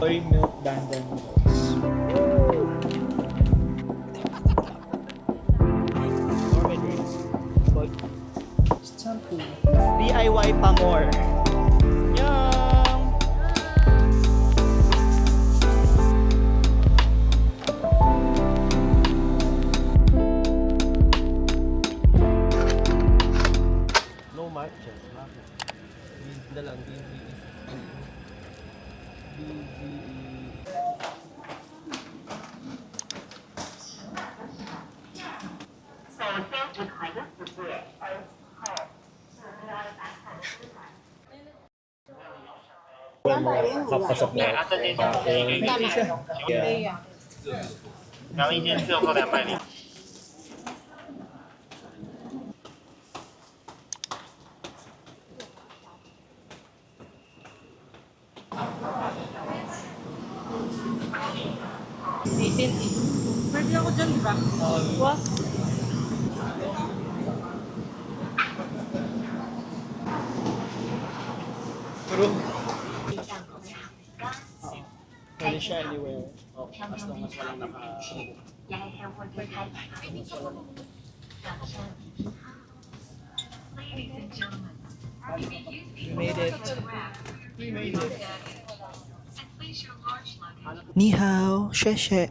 soy milk dandan noodles. Gourmet drinks. But shampoo. DIY pa more. Yum! No matcha. Bakit? Busy na lang. Busy. Papasok na. Yeah. 然后一间只有够200零。Pwede ako dyan, di ba? What? Pero, pwede siya anywhere. As long as walang naka... We made it. We made it. Ni hao, sheshe.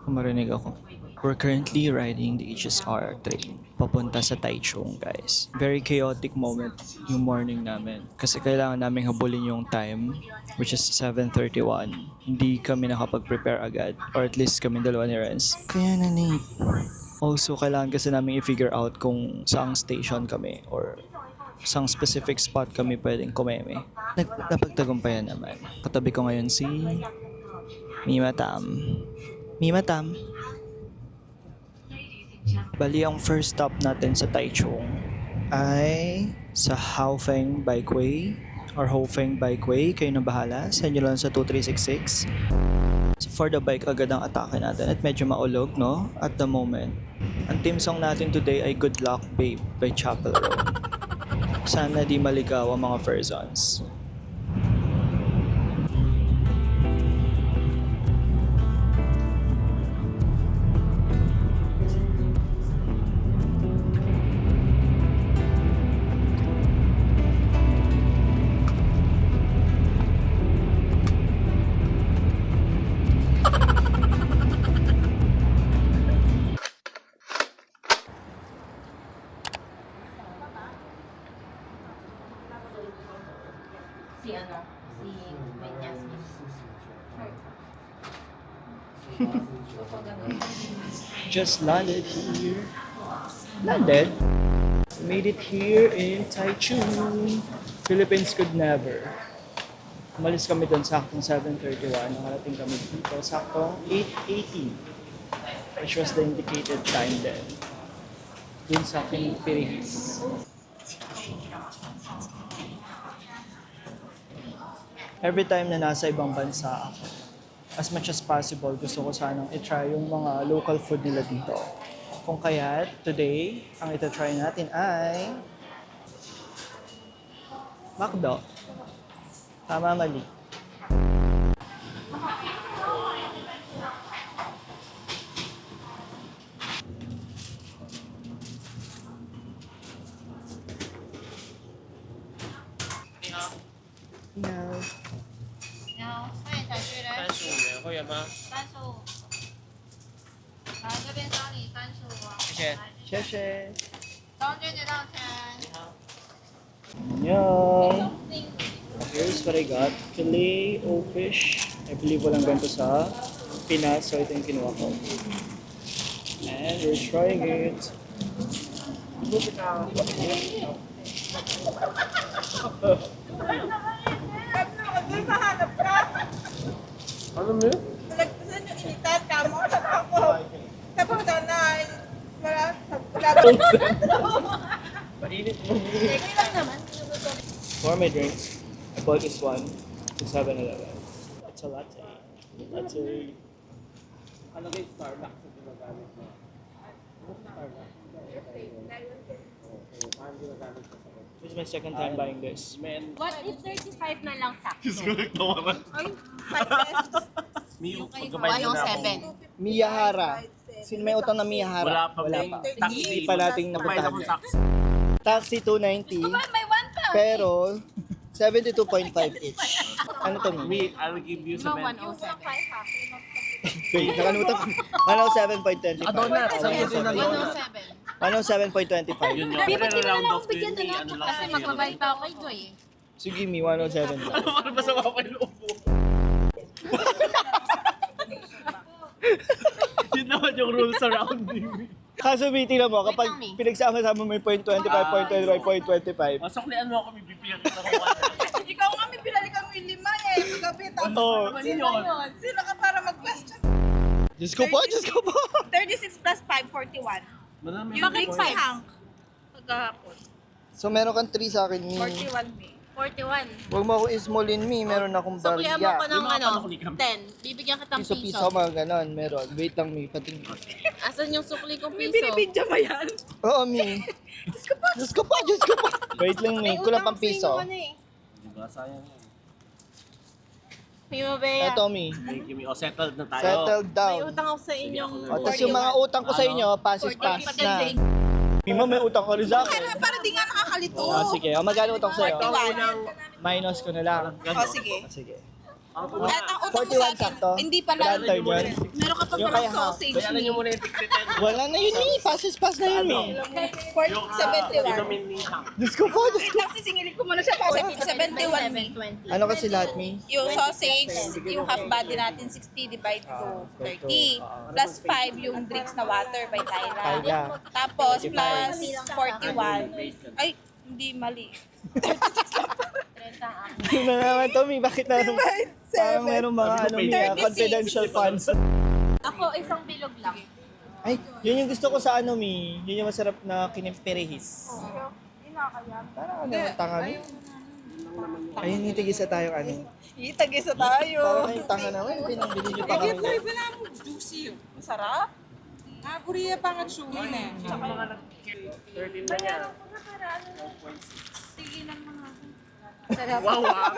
Kung marinig ako. We're currently riding the HSR train papunta sa Taichung, guys. Very chaotic moment yung morning namin. Kasi kailangan namin habulin yung time, which is 7:31. Hindi kami nakapag-prepare agad. Or at least kami dalawa ni Renz. Kaya na late. Also, kailangan kasi namin i-figure out kung saang station kami or saang specific spot kami pwedeng kumeme. Napagtagumpayan naman. Katabi ko ngayon si Mima Tam. Mima Tam. Bali, ang first stop natin sa Taichung ay sa Haofeng Bikeway or Hofeng Bikeway. Kayo na bahala. Send nyo lang sa 2366. So for the bike, agad ang atake natin at medyo maulog, no? At the moment. Ang team song natin today ay Good Luck Babe by Chapel Roan. Sana di maligaw ang mga Ferzons. Si Wait Jasmine. Just landed here. Landed? Made it here in Taichung. Philippines could never. Umalis kami doon saktong 7:31. Nakarating kami dito saktong 8:18. Which was the indicated time then. Dun sa aking Pirihis. Every time na nasa ibang bansa ako, as much as possible, gusto ko sanang i-try yung mga local food nila dito. Kung kaya, today, ang ita-try natin ay McDo. Tama, mali. No. 然后欢迎小旭嘞35元会员吗？ ，35。来这边找你35哦。谢谢。谢谢。中间结账钱。 Annyeong! Here's what I got. Filet o fish. I believe walang ganito sa Pinas, so ito yung kinuha ko. And we're trying it. Ano mo yun? Nagpasan yung initan ka mo sa ako. Tapos na wala Mainit mo. Teka lang naman. For my drinks, I bought this one to 7-Eleven. It's a latte. Latte. Ano kayo Starbucks sa ginagamit mo? This is my second time buying this. What if 35 na lang sa? Ay, 5 pesos. Yung pagkabayad na ako. 107. Miyahara. Sino may utang na Miyahara? Wala pa. Wala pa. Taxi. Hindi pa nating Bayad napuntahan. akong taxi. Taxi 290. May 1 pa. Pero 72.5 each. Ano to, Mi? Me, I'll give you Di ba 7. 107? Wait, nakalimutan ko. 107.25. Donut. Sabi ko na donut. 107. 107.25. Yun lang. Pero round off ko yun. Ano lang. Kasi magbabayad pa ako kay Joy eh. Sige, Mi, 107 lang. Ano ba sa mga loob mo? Yun naman yung rules around me. Kaso, Mi, tingnan mo, kapag Wait lang, Mi. pinagsama-sama mo yung 0.25, 0.25, 0.25. Masuklian mo ako, bibigyan kita ng 1. Ikaw nga, may pinali kang may 5 eh. Paggabi, tapos Oo. sino yun? Sino ka para mag-question? Diyos ko po, Diyos ko po. 36 plus 5, 41. Marami. Yung drinks ni Hank. Pagkahapon. So, meron kang 3 sa akin, Mi. 41 me. 41. Huwag mo ako ismolin, Mi. Meron akong Suklihan mo ko barya. ng ano, panukulikan. 10. Bibigyan kitang Piso-piso, piso. mga ganon. Meron. Wait lang, Mi. Patingin. Asan yung sukli kong May piso? binibidya mo yan. Oo, Mi. Diyos ko po, Diyos ko po, Diyos ko po. Wait lang, Mi. Kulang pang piso. Diba, sayang yan. May mabaya. Eto, Mi. Thank you, me. O, settled na tayo. Settled May down. utang ako sa inyong O, tapos yung mga utang ko sa inyo, pass is pass na. Mima, may utang ko rin sa akin. Para di nga nakakalito. O, sige. O, magkano utang sa'yo? 41. Minus ko na lang. O, sige. O, sige. At ang utang mo sa 41 akin, sakto. hindi pala. Lantern yun. Meron ka pa Yung palang kaya half. sausage. Bayaran nyo muna yung tigtitin. Wala na yun, Mi. Pass is pass na yun, Mi. 71. Inumin ni Hank. Diyos ko po, Diyos ko. Kasi singilin ko muna siya para 71 me. 720. Ano kasi lahat, Mi? Yung sausage, yung half body natin, 60 divide to 30. Plus 5 yung drinks na water by Tyra. Tyra. Tapos plus 41. Ay, hindi mali. 30 ang akin. Yun na naman to, Mi. Bakit na parang merong mga ano, Mi, 36. confidential funds. Ako, isang bilog lang. Ay, yun yung gusto ko sa ano, Mi. Yun yung masarap na kinimperihis. Parang ano, tanga, Mi. Ayun, yung tigisa tayong ano. Itagisa tayo. Parang yung tanga naman, pinambili nyo pa kami. juicy. Masarap. Buriya pa nga chewy na. Tsaka mga 13 na yan. Wow, wow.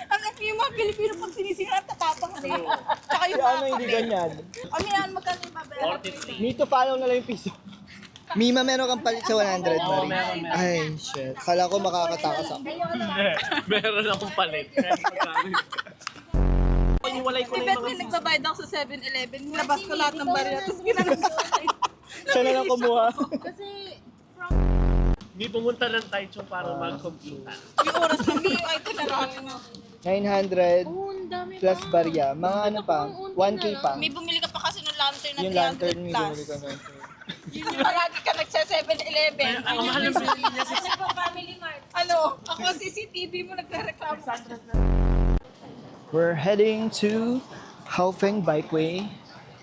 Ang yung mga Pilipino pag sinisira, tatapang na yun. Tsaka yung Si mga ano, hindi kape. ganyan. Aminan, magkano yung babayaran? 43. Need to follow na lang yung piso. Mima, meron kang palit sa 100, Oo, Mari. meron. Ay, shit. Kala ko makakatakas ako. Meron akong palit. Paniwalay ko na Si yung Beth, may mga nagbabayad ako sa 7-Eleven. Nilabas ko lahat ng baril tapos ginanong sa akin. Siya na lang kumuha. Kasi, Hindi pumunta ng Taichung para mag-computan. Yung oras na may yung item na lang. 900 oh, ang dami plus pa. barya. Mga ano pa, 1K pa. May bumili ka pa kasi ng lantern na Yung 300 lantern, may plus. bumili ko na. Yun yung palagi ka nagsa-7-Eleven. Ang mahal ng bilhin niya si Ano? Ako CCTV mo nagre-reklamo. We're heading to Haofeng Bikeway.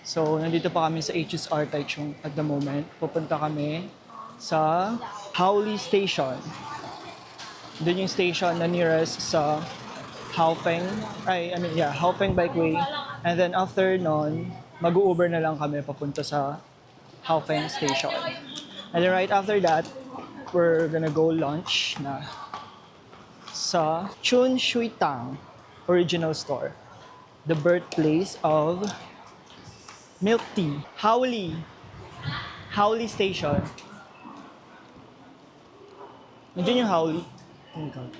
So, nandito pa kami sa HSR Taichung at the moment. Pupunta kami sa Haoli Station. Doon yung station na nearest sa Haofeng, Haofeng Bikeway. And then after nun, mag-Uber na lang kami papunta sa Haofeng Station. And then right after that, we're gonna go lunch na sa Chun Shui Tang Original Store. The birthplace of milk tea. Haoli. Haoli Station. Nandiyan yung Haoli. Oh my God.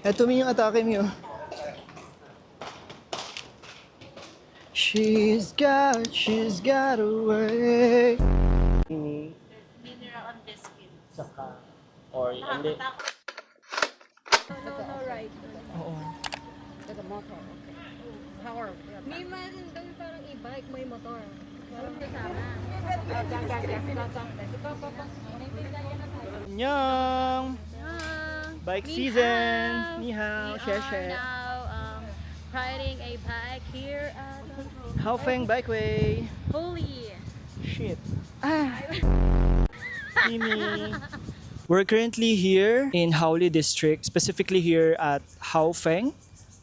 Eto yung atake mo. She's got away. Mineral on biscuit. Saka, or hindi. Oo. May meron daw yung parang e-bike, may motor. Parang kasama. Annyeong! Bike season! Ni hao, We are share. now riding a bike here at Haofeng Bikeway. Holy. Shit. Mimi. We're currently here in Haoli District, specifically here at Haofeng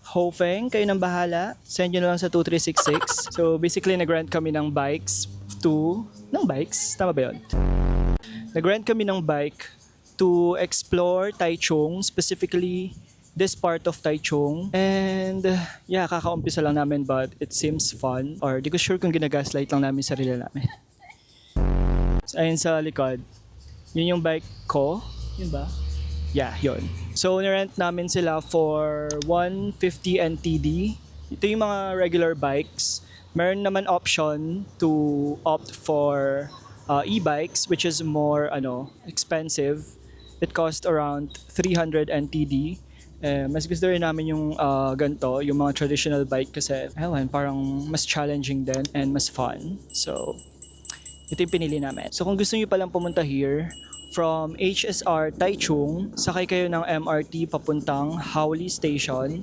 Hofeng, kayo nang bahala. Send nyo na lang sa 2366. So basically, nag-rent kami ng bikes. Tama ba yun? Nag-rent kami ng bike to explore Taichung, specifically this part of Taichung. And yeah, kakaumpisa lang namin but it seems fun. Or di ko sure kung ginagaslight lang namin sarili namin. So, ayun sa likod. Yun yung bike ko. Yun ba? Yeah, yun. So, nirent namin sila for 150 NTD. Ito yung mga regular bikes. Meron naman option to opt for e-bikes, which is more expensive. It cost around 300 NTD. Mas gusto rin namin yung ganito, yung mga traditional bike kasi parang mas challenging din and mas fun. So, ito yung pinili namin. So, kung gusto nyo palang pumunta here, from HSR Taichung, sakay kayo ng MRT papuntang Haoli Station.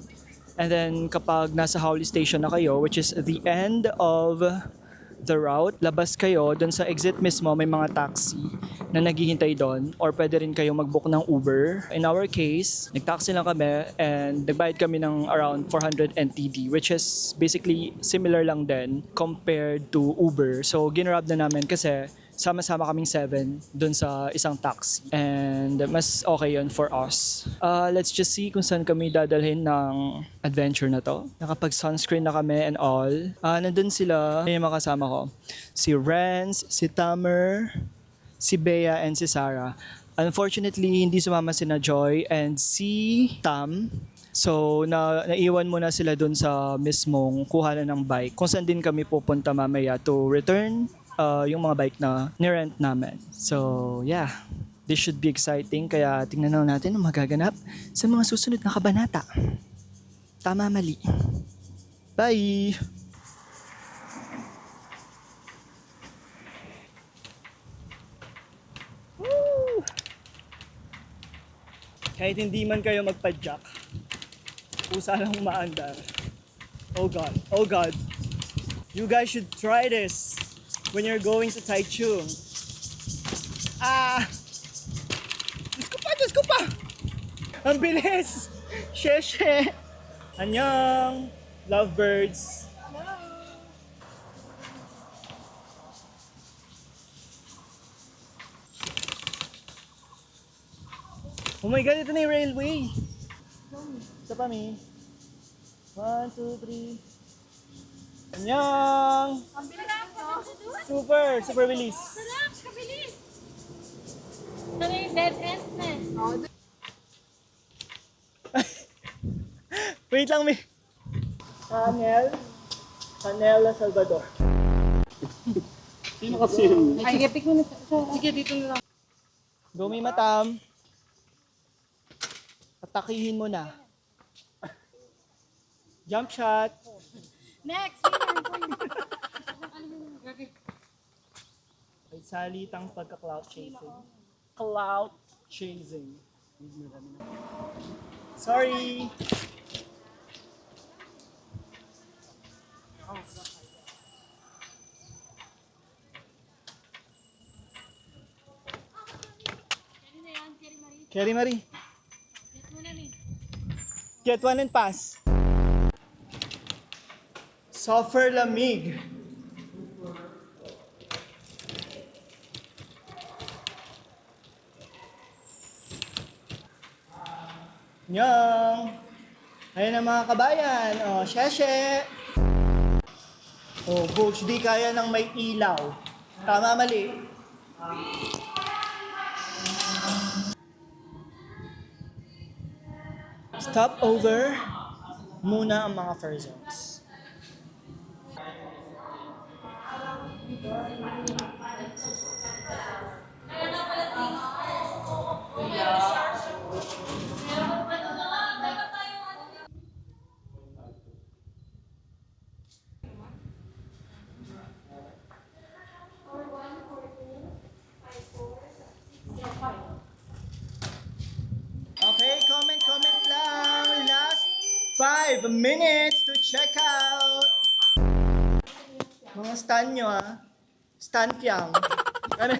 And then, kapag nasa Haoli Station na kayo, which is the end of the route, labas kayo, dun sa exit mismo may mga taxi na naghihintay doon or pwede rin kayo mag-book ng Uber. In our case, nag-taxi lang kami and nagbayad kami ng around 400 NTD, which is basically similar lang din compared to Uber. So ginrab na namin kasi sama-sama kaming 7 dun sa isang taxi. And mas okay yun for us. Let's just see kung saan kami dadalhin ng adventure na to. Nakapag-sunscreen na kami and all. Nandun sila, yung mga kasama ko. Si Renz, si Tamer, si Bea, and si Sarah. Unfortunately, hindi sumama sina Joy and si Tam. So, naiwan muna sila dun sa mismong kuhanan ng bike. Kung saan din kami pupunta mamaya to return yung mga bike na nirent namin. So, yeah. This should be exciting. Kaya tingnan na natin ang magaganap sa mga susunod na kabanata. Tama, mali. Bye! Woo! Kahit hindi man kayo magpadyak, pusa lang umaandar. Oh God, oh God. You guys should try this when you're going to Taichung. Diyos ko pa! Ang bilis! Sheshe! Annyeong! Lovebirds! Oh my God, ito na yung railway! Isa pa, Mi. 1, 2, 3. Annyeong! Super! Super bilis! Ano yung dead end na? Wait lang, Mi. Canela Salvador. Sino kasi yun? Ay, pick mo na siya. Sige, dito na lang. Go, Mi Matam. Atakihin mo na. Jump shot. Next! May salitang pagka-cloud chasing. Cloud chasing. Sorry! Kerry Marie. Get one and pass. Suffer lamig. Nyong! Ayun ang mga kabayan. Oh, sheshe! Oh, Coach, di kaya ng may ilaw. Tama, mali. Stop over muna ang mga fur zones. Okay, comment lang. Last 5 minutes to check out. Mga stan nyo Stan Piang. Ano?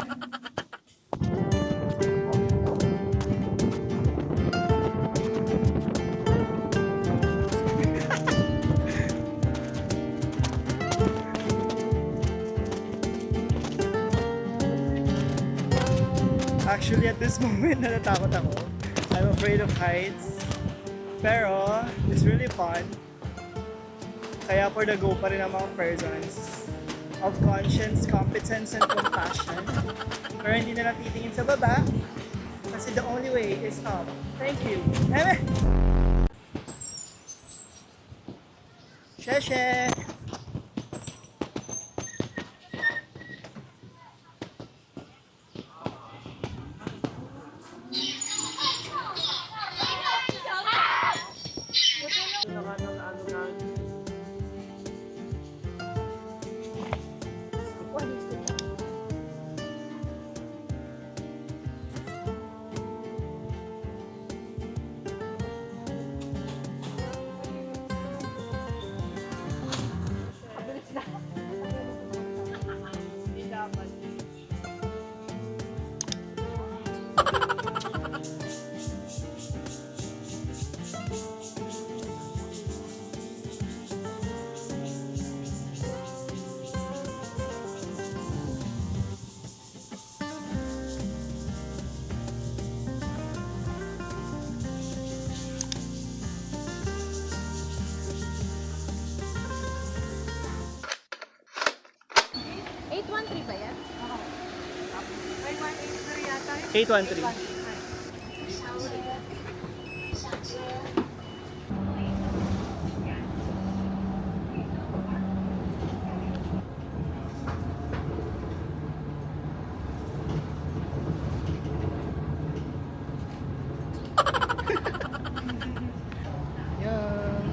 Actually, at this moment, natatakot ako. I'm afraid of heights. Pero, it's really fun. Kaya for the go pa rin ang mga persons of conscience, competence, and compassion. Pero hindi na lang titingin sa baba. Kasi the only way is up. Thank you. Eme! Sheshe! ba yan? Oo. Ay, 183 yata. 813. Yan.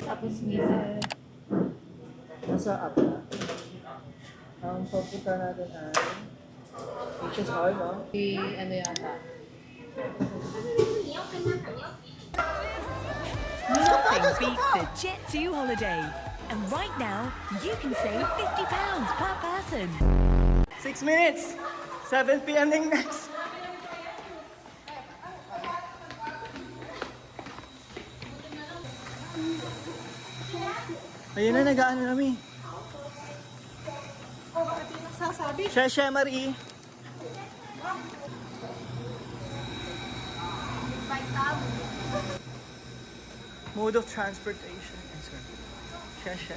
Tapos minsan. Nasa up na. Ang papunta natin ay HSR, no? Si ano yata. Nothing beats a Jet2 holiday. And right now, you can save £50 per person. 6 minutes! 7 p.m. na yung next. Ayun na, nag-ano namin. Sheshe Marie. Mode of transportation. Sheshe.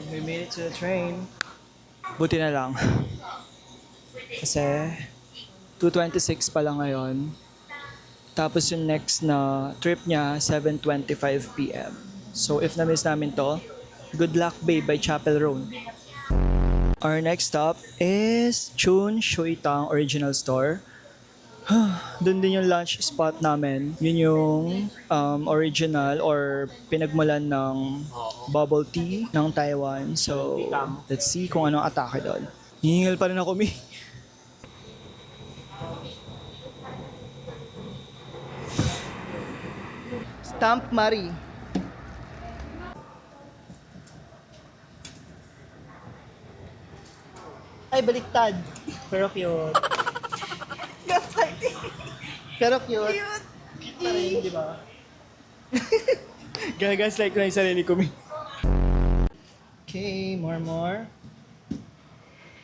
We made it to the train. Buti na lang. Kasi 2:26 pa lang ngayon. Tapos yung next na trip niya 7:25 p.m. So if na-miss namin to, good luck babe by Chapel Road. Our next stop is Chun Shui Tang Original Store. Doon din yung lunch spot namin. Yun yung original or pinagmulan ng bubble tea ng Taiwan. So, let's see kung anong atake doon. Hihingal pa rin ako, Mi. Stamp Marie. Ay, baliktad. Pero cute. Gaslighting. Pero cute. Cute pa rin, di ba? Gagaslight ko na yung sarili ko, Mi. Okay, more.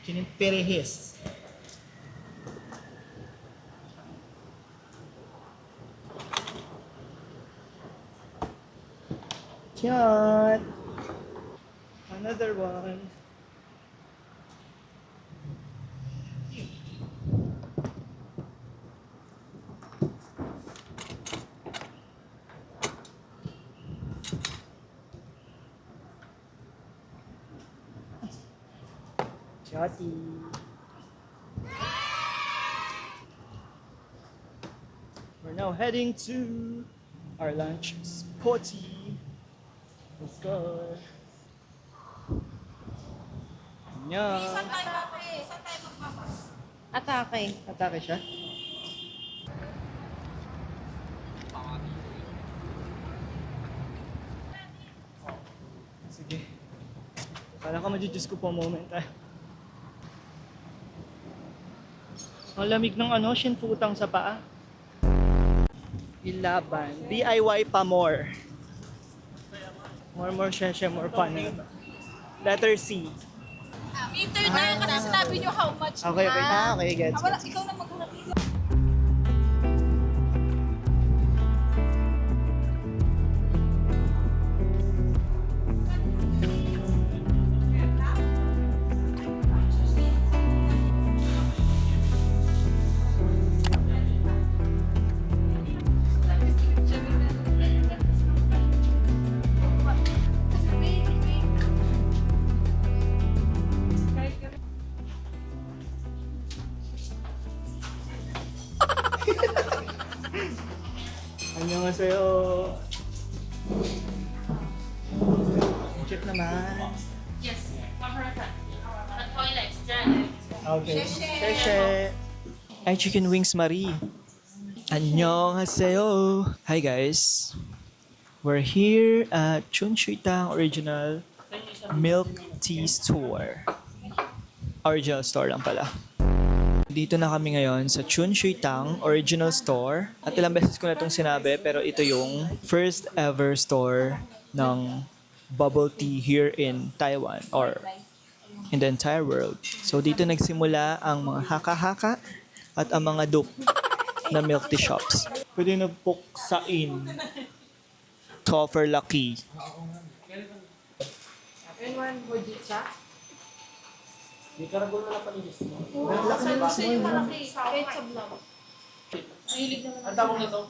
Kinimperehis. Cute. Another one. Cutty. We're now heading to our lunch spotty. Let's go. Yeah. Saan tayo papre? Saan tayo magpapas? Atake. Atake siya. Sige. Kala ko madjudge ko po moment. Ang lamig ng ano, shinfutang sa paa. Ilaban. DIY pa more. More, syempre, more fun. Letter C. Meter tayo kasi sinabi nyo how much Okay, okay. na. Okay, gets. Wala, ikaw na maghulat. 안녕하세요. Check naman. Yes, 100%. The toilet, dry. Okay. Sheshe. Ay, chicken wings, Marie. 안녕하세요. Hi, guys. We're here at Chunchuitang Original Milk Tea Store. Original store lang pala. Dito na kami ngayon sa Chunchuitang Original Store. At ilang beses ko na itong sinabi, pero ito yung first ever store ng bubble tea here in Taiwan or in the entire world. So dito nagsimula ang mga haka-haka at ang mga dupe na milk tea shops. Pwede na puksain. Toffer Lucky. Di karagol na lang panilis mo. Kasi yung malaki, kahit sa vlog. Mahilig naman. Ang tawag nito,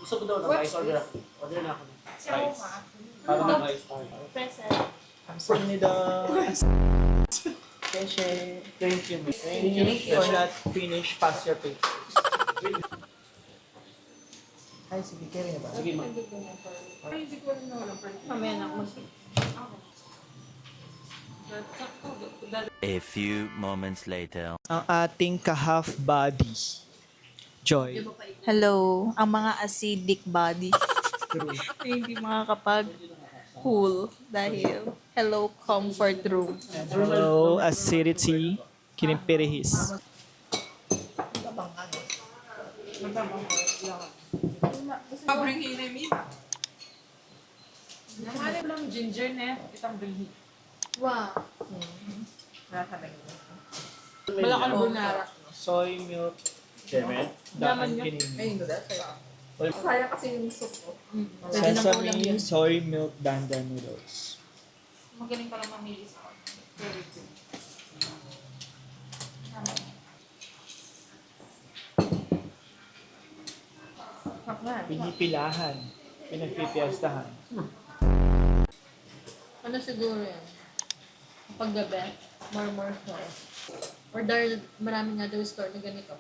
gusto ko daw ng rice order. Order na ako ng rice. Para ng rice. Present. 감사합니다. Sheshe. Thank you. For not finish, pass your plate. Ay, sige, carry na ba? Sige, ma. Mamaya na ako A few moments later. Ang ating ka-half body. Joy. Hello, ang mga acidic body. Na hindi makakapag-cool dahil hello, comfort room. Hello, acidity. Kinimpirihis. Wow. Soy milk. Daan kinin. Kaya kasi yung soup ko. Sesame soy milk dandan noodles. Magaling pala mamili sa order. Very good. Pinipilahan. Pinagpipiyastahan. Ano siguro yan? Kapag gabi, more store. Or dahil marami nga daw store na ganito.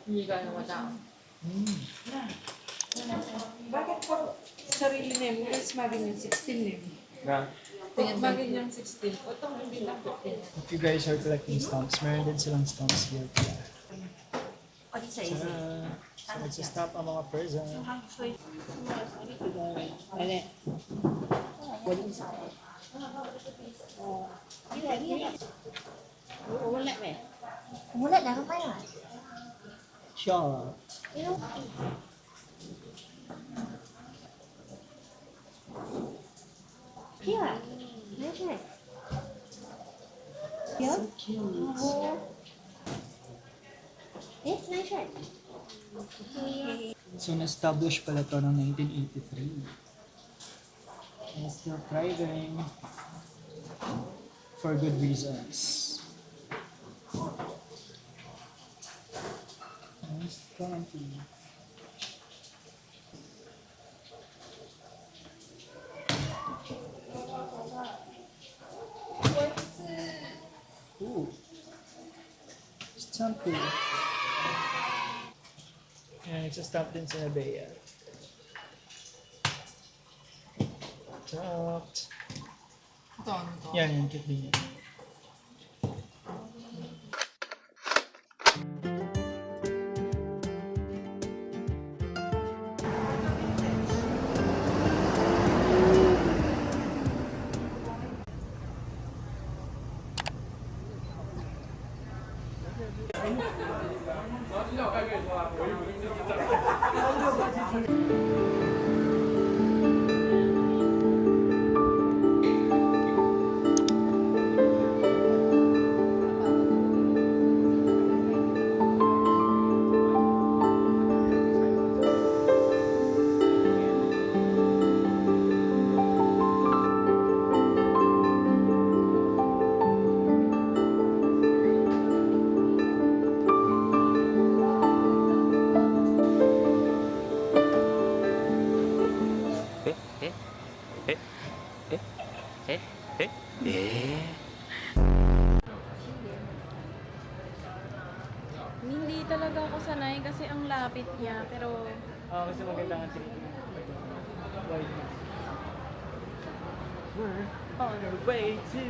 Hindi ka naman tao. Bakit po sarili name? Kasi magin yung 16 name. Na, Magin yung 16. O itong hindi na 15. if you guys are collecting stamps, meron din silang stamps here. So, nagsistop ang mga person. Wala na ako kaya. Siya. Here. Nice one. Here? So cute. Yes, nice one. So, na-establish pala to ng 1983. And still thriving for good reasons. Nice country. Ooh. Stamp cool. Yan, nagsastamp din sa Nabea. Chopped. Yan, yung cute din yan. Hindi talaga ako sanay kasi ang lapit niya, pero Kasi maganda nga treatment. Wide na. We're on our way to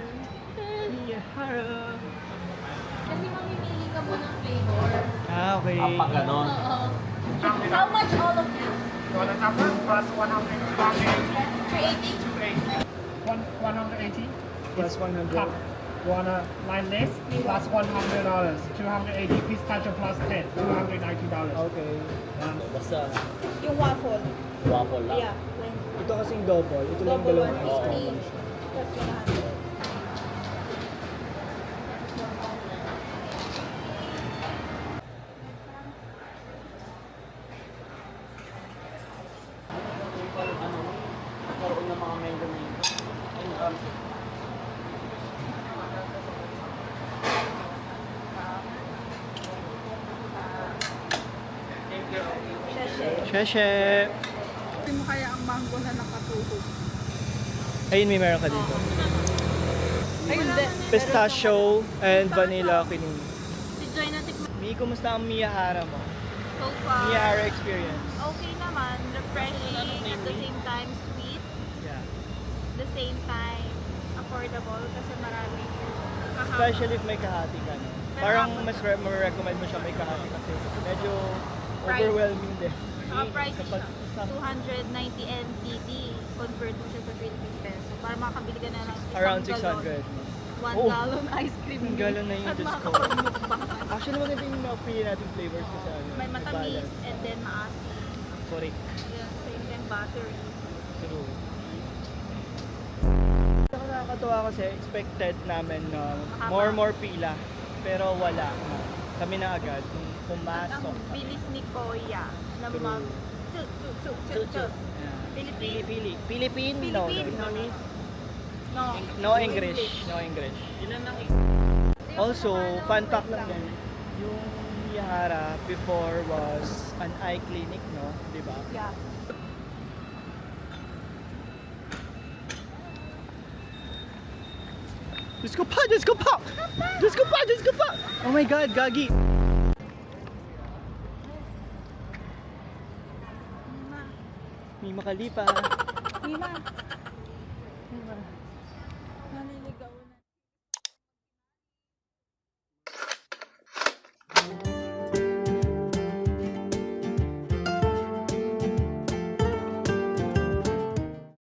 Miyahara. Kasi mamimili ka mo ng flavor. Okay. Pag ganon. Oo. how much all of this? $1 plus 180. 380? 180. Plus 100. Wanna line this plus $100. 280 pistachio plus 10. $290. Okay. Basta Yung waffle. waffle lang. Yeah. Ito kasing double. Ito lang Double dalawang 150 plus 100. Nagkaroon ng mga mendo-mendo. Ayun, Sheshe! Hindi mo kaya ang mango na nakatuhog. Ayun, may meron ka dito. Ay, hindi. Pistachio and vanilla kinuha. Si Joy na tikman. Mi, kumusta ang Miyahara mo? So far, Miyahara experience. okay naman. Refreshing, at the same time sweet, Yeah. the same time affordable kasi maraming kahapon. Especially if may kahati ka. No? Parang mas recommend mo siya may kahati kasi medyo Price. overwhelming din. Saka pricey siya. Kapag- 290 NTD. Convert mo siya sa Philippine peso. Para makabili ka na ng isang Around galon. 600. 1 Oh. gallon ice cream. Ang galon na yun, At Diyos ko. makakapagmukbang ka. Actually, maganda yung mapili natin flavors kasi ano. May matamis balance. and then maasim. Correct. Yan, same time battery. True. Nakakatawa kasi expected namin na Mahaba. more pila. Pero wala. Kami na agad nung At pumasok. ang bilis ni Koya na True. mag... Yeah. Philippine? Philippine? No. Philippine? No. No English. No English. Also, fun fact lang din, yung Miyahara before was an eye clinic, no? Di ba? Yeah. Diyos ko pa! Diyos ko pa! Diyos ko pa! Diyos ko pa! Oh my God, Gagi! Mima Khalifa. Mima. Naliligaw.